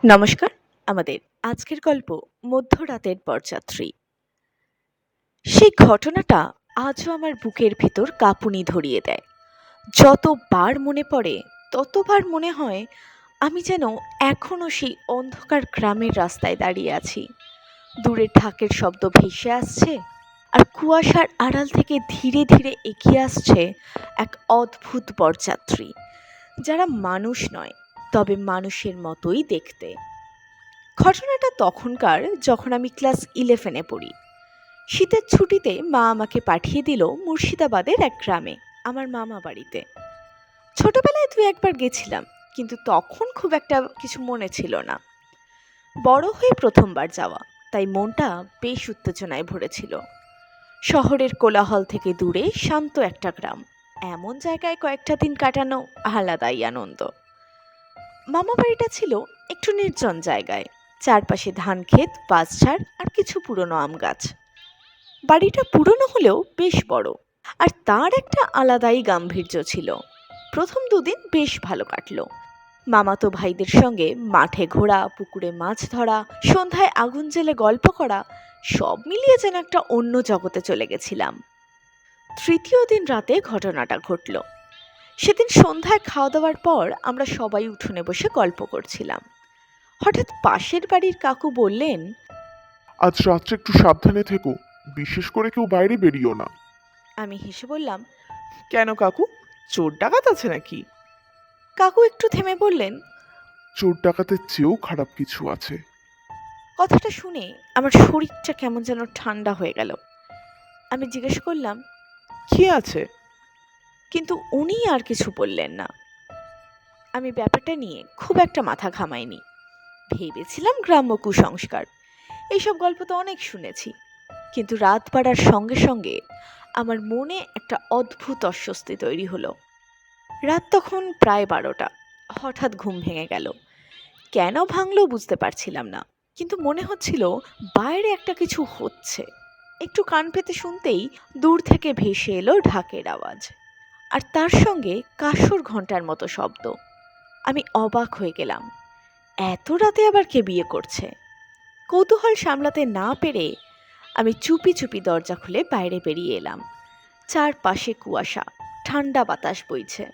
নমস্কার। আমাদের আজকের গল্প মধ্যরাতের বরযাত্রী। সেই ঘটনাটা আজও আমার বুকের ভেতর কাঁপুনি ধরিয়ে দেয়। যতবার মনে পড়ে ততবার মনে হয় আমি যেন এখনো সেই অন্ধকার গ্রামের রাস্তায় দাঁড়িয়ে আছি। দূরে ঢাকের শব্দ ভেসে আসছে, আর কুয়াশার আড়াল থেকে ধীরে ধীরে এগিয়ে আসছে এক অদ্ভুত বরযাত্রী, যারা মানুষ নয়, তবে মানুষের মতোই দেখতে। ঘটনাটা তখনকার, যখন আমি ক্লাস 11-এ পড়ি। শীতের ছুটিতে মা আমাকে পাঠিয়ে দিল মুর্শিদাবাদের এক গ্রামে, আমার মামা বাড়িতে। ছোটবেলায় দু একবার গেছিলাম, কিন্তু তখন খুব একটা কিছু মনে ছিল না। বড় হয়ে প্রথমবার যাওয়া, তাই মনটা বেশ উত্তেজনায় ভরেছিল। শহরের কোলাহল থেকে দূরে শান্ত একটা গ্রাম, এমন জায়গায় কয়েকটা দিন কাটানো আলাদাই আনন্দ। মামা বাড়িটা ছিল একটু নির্জন জায়গায়, চারপাশে ধান ক্ষেত, বাঁশঝাড় আর কিছু পুরনো আম গাছ। বাড়িটা পুরনো হলেও বেশ বড়, আর তার একটা আলাদাই গাম্ভীর্য ছিল। প্রথম দুদিন বেশ ভালো কাটলো। মামাতো ভাইদের সঙ্গে মাঠে ঘোরা, পুকুরে মাছ ধরা, সন্ধ্যায় আগুন জেলে গল্প করা, সব মিলিয়ে যেন একটা অন্য জগতে চলে গেছিলাম। তৃতীয় দিন রাতে ঘটনাটা ঘটল। সেদিন সন্ধ্যায় খাওয়া দাওয়ার পর আমরা সবাই উঠোনে বসে গল্প করছিলাম। হঠাৎ পাশের বাড়ির কাকু বললেন, আজ রাত্রে একটু সাবধানে থেকো, বিশেষ করে কেউ বাইরে বেরিও না। আমি হেসে বললাম, কেন কাকু, চোর ডাকাত আছে নাকি? কাকু একটু থেমে বললেন, চোর ডাকাতের চেয়েও খারাপ কিছু আছে। কথাটা শুনে আমার শরীরটা কেমন যেন ঠান্ডা হয়ে গেল। আমি জিজ্ঞেস করলাম, কি আছে? কিন্তু উনি আর কিছু বললেন না। আমি ব্যাপারটা নিয়ে খুব একটা মাথা ঘামাইনি। ভেবেছিলাম গ্রাম্য কুসংস্কার, এইসব গল্প তো অনেক শুনেছি। কিন্তু রাত বাড়ার সঙ্গে সঙ্গে আমার মনে একটা অদ্ভুত অস্বস্তি তৈরি হলো। রাত তখন প্রায় 12টা। হঠাৎ ঘুম ভেঙে গেল। কেন ভাঙলো বুঝতে পারছিলাম না, কিন্তু মনে হচ্ছিল বাইরে একটা কিছু হচ্ছে। একটু কান পেতে শুনতেই দূর থেকে ভেসে এলো ঢাকের আওয়াজ, আর তার সঙ্গে কাসর ঘন্টার মতো শব্দ। আমি অবাক হয়ে গেলাম, এত রাতে আবার কে বিয়ে করছে? কৌতূহল সামলাতে না পেরে আমি চুপি চুপি দরজা খুলে বাইরে বেরিয়ে এলাম। চারপাশে কুয়াশা, ঠান্ডা বাতাস বইছে।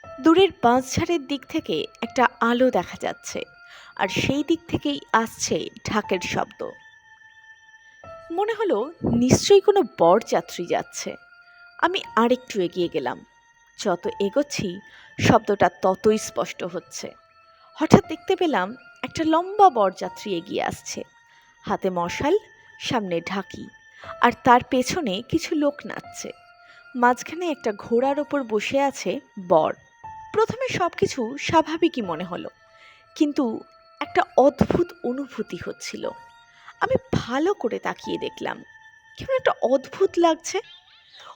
দূরের বাঁশঝাড়ের দিক থেকে একটা আলো দেখা যাচ্ছে, আর সেই দিক থেকেই আসছে ঢাকের শব্দ। মনে হলো নিশ্চয়ই কোনো বরযাত্রী যাচ্ছে। আমি আরেকটু এগিয়ে গেলাম। যত এগোচ্ছি শব্দটা ততই স্পষ্ট হচ্ছে। হঠাৎ দেখতে পেলাম একটা লম্বা বরযাত্রী এগিয়ে আসছে, হাতে মশাল, সামনে ঢাকি, আর তার পেছনে কিছু লোক নাচছে। মাঝখানে একটা ঘোড়ার ওপর বসে আছে বর। প্রথমে সবকিছু স্বাভাবিকই মনে হলো, কিন্তু একটা অদ্ভুত অনুভূতি হচ্ছিল। আমি ভালো করে তাকিয়ে দেখলাম, কেমন একটা অদ্ভুত লাগছে।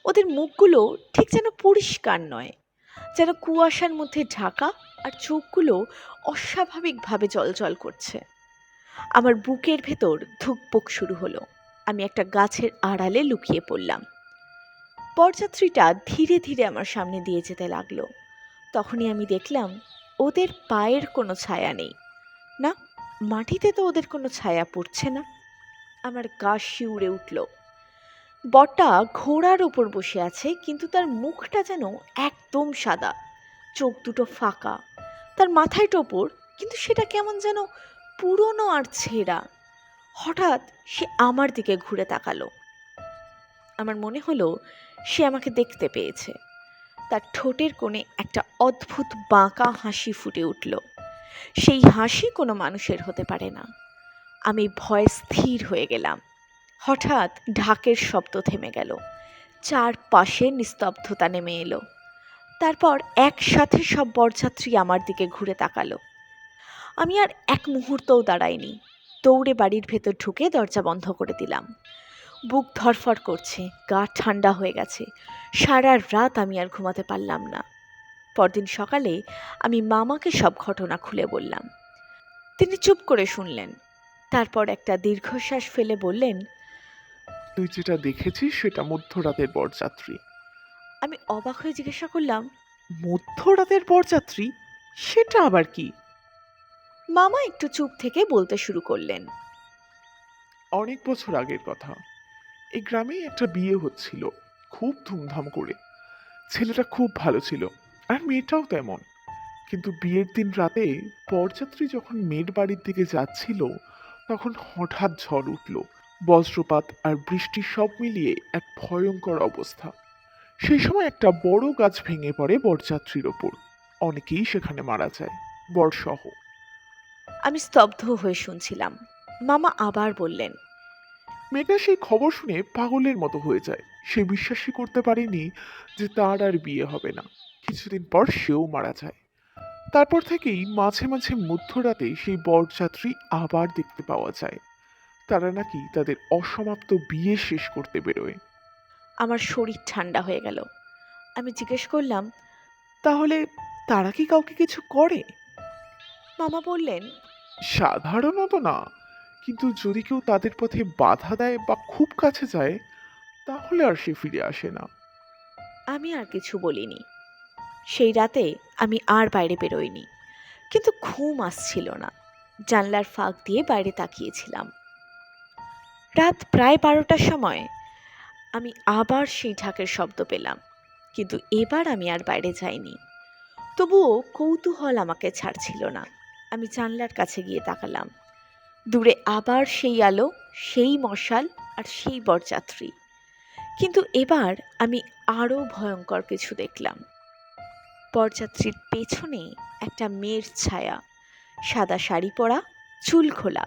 ওদের মুখগুলো ঠিক যেন পরিষ্কার নয়, যেন কুয়াশার মধ্যে ঢাকা, আর চোখগুলো অস্বাভাবিকভাবে জ্বলজ্বল করছে। আমার বুকের ভেতর ধুকপুক শুরু হলো। আমি একটা গাছের আড়ালে লুকিয়ে পড়লাম। বরযাত্রীটা ধীরে ধীরে আমার সামনে দিয়ে যেতে লাগলো। তখনই আমি দেখলাম ওদের পায়ের কোনো ছায়া নেই। না, মাটিতে তো ওদের কোনো ছায়া পড়ছে না। আমার গা শিউরে উঠল। বরটা ঘোড়ার ওপর বসে আছে, কিন্তু তার মুখটা যেন একদম সাদা, চোখ দুটো ফাঁকা। তার মাথায় টোপর, কিন্তু সেটা কেমন যেন পুরনো আর ছেঁড়া। হঠাৎ সে আমার দিকে ঘুরে তাকালো। আমার মনে হলো সে আমাকে দেখতে পেয়েছে। তার ঠোঁটের কোণে একটা অদ্ভুত বাঁকা হাসি ফুটে উঠল। সেই হাসি কোনো মানুষের হতে পারে না। আমি ভয়ে স্থির হয়ে গেলাম। হঠাৎ ঢাকের শব্দ থেমে গেল। চারপাশে নিস্তব্ধতা নেমে এলো। তারপর একসাথে সব বরযাত্রী আমার দিকে ঘুরে তাকালো। আমি আর এক মুহূর্তও দাঁড়াইনি। দৌড়ে বাড়ির ভেতর ঢুকে দরজা বন্ধ করে দিলাম। বুক ধড়ফড় করছে, গা ঠান্ডা হয়ে গেছে। সারা রাত আমি আর ঘুমাতে পারলাম না। পরদিন সকালে আমি মামাকে সব ঘটনা খুলে বললাম। তিনি চুপ করে শুনলেন। তারপর একটা দীর্ঘশ্বাস ফেলে বললেন, তুই যেটা দেখেছিস সেটা মধ্যরাতের বরযাত্রী। আমি অবাক হয়ে জিজ্ঞাসা করলাম, মধ্যরাতের বরযাত্রী? সেটা আবার কি? মামা একটু চুপ থেকে বলতে শুরু করলেন। অনেক বছর আগের কথা। এই গ্রামেই একটা বিয়ে হচ্ছিল, খুব ধুমধাম করে। ছেলেটা খুব ভালো ছিল, আর মেয়েটাও তেমন। কিন্তু বিয়ের দিন রাতে বরযাত্রী যখন মেয়ের বাড়ির দিকে যাচ্ছিল, তখন হঠাৎ ঝড় উঠল। বজ্রপাত আর বৃষ্টি সব মিলিয়ে এক ভয়ঙ্কর অবস্থা। সেই সময় একটা বড় গাছ ভেঙে পড়ে বরযাত্রীর ওপর। অনেকেই সেখানে মারা যায়, বরসহ। আমি স্তব্ধ হয়ে শুনছিলাম। মামা আবার বললেন। মেয়েটা সেই খবর শুনে পাগলের মতো হয়ে যায়। সে বিশ্বাসই করতে পারেনি যে তার আর বিয়ে হবে না। কিছুদিন পর সেও মারা যায়। তারপর থেকেই মাঝে মাঝে মধ্যরাতে সেই বরযাত্রী আবার দেখতে পাওয়া যায়। তারা নাকি তাদের অসমাপ্ত বিয়ে শেষ করতে বেরোয়। আমার শরীর ঠান্ডা হয়ে গেল। আমি জিজ্ঞেস করলাম, তাহলে তারা কি কাউকে কিছু করে? মামা বললেন, সাধারণত না, কিন্তু যদি কেউ তাদের পথে বাধা দেয় বা খুব কাছে যায়, তাহলে আর সে ফিরে আসে না। আমি আর কিছু বলিনি। সেই রাতে আমি আর বাইরে বেরোইনি, কিন্তু ঘুম আসছিল না। জানলার ফাঁক দিয়ে বাইরে তাকিয়েছিলাম। রাত প্রায় 12টার সময় আমি আবার সেই ঢাকের শব্দ পেলাম, কিন্তু এবার আমি আর বাইরে যাইনি। তবুও কৌতূহল আমাকে ছাড়ছিল না। আমি জানলার কাছে গিয়ে তাকালাম। দূরে আবার সেই আলো, সেই মশাল আর সেই বরযাত্রী। কিন্তু এবার আমি আরো ভয়ঙ্কর কিছু দেখলাম। বরযাত্রীর পেছনে একটা মেয়ের ছায়া, সাদা শাড়ি পরা, চুল খোলা,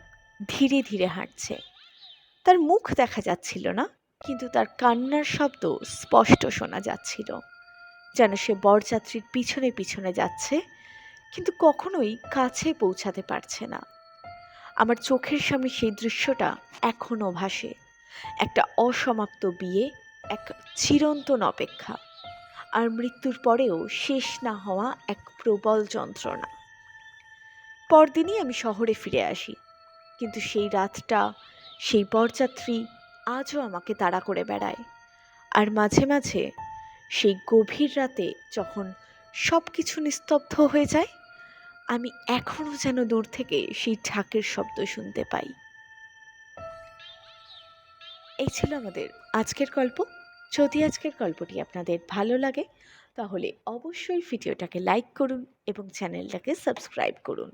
ধীরে ধীরে হাঁটছে। তার মুখ দেখা যাচ্ছিল না, কিন্তু তার কান্নার শব্দ স্পষ্ট শোনা যাচ্ছিল, যেন সে বরযাত্রীর পিছনে পিছনে যাচ্ছে, কিন্তু কখনোই কাছে পৌঁছাতে পারছে না। আমার চোখের সামনে সেই দৃশ্যটা এখনো ভাসে। একটা অসমাপ্ত বিয়ে, এক চিরন্তন অপেক্ষা, আর মৃত্যুর পরেও শেষ না হওয়া এক প্রবল যন্ত্রণা। পরদিনই আমি শহরে ফিরে আসি, কিন্তু সেই রাতটা, সেই বরযাত্রী আজও আমাকে তাড়া করে বেড়ায়। আর মাঝে মাঝে সেই গভীর রাতে যখন সব কিছু নিস্তব্ধ হয়ে যায়, আমি এখনও যেন দূর থেকে সেই ঢাকের শব্দ শুনতে পাই। এই ছিল আমাদের আজকের গল্প। যদি আজকের গল্পটি আপনাদের ভালো লাগে, তাহলে অবশ্যই ভিডিওটাকে লাইক করুন এবং চ্যানেলটাকে সাবস্ক্রাইব করুন।